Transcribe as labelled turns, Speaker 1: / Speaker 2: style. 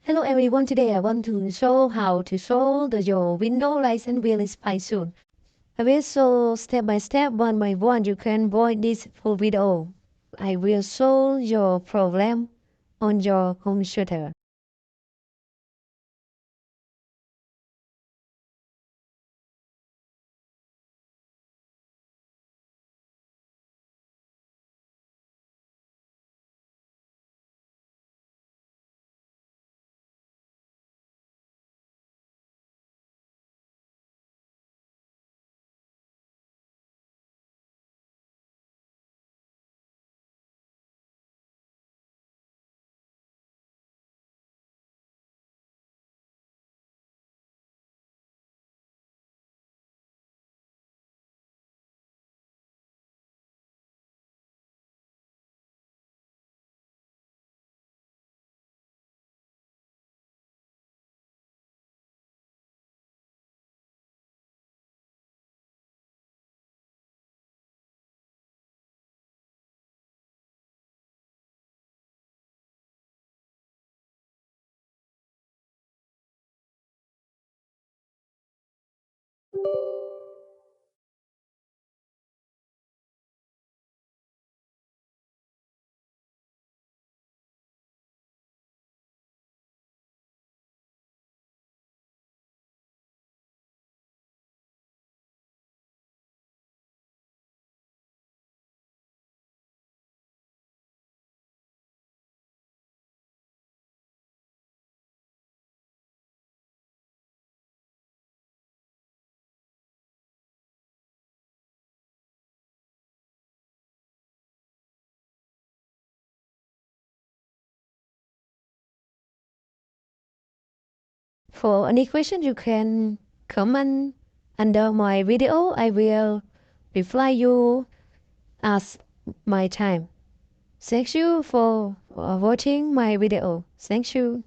Speaker 1: Hello everyone, today I want to show how to solve your window license will expire soon. I will show step by step, one by one. You can avoid this full video. I will solve your problem on your computer. For any question, you can comment under my video. I will reply you as my time. Thank you for watching my video. Thank you.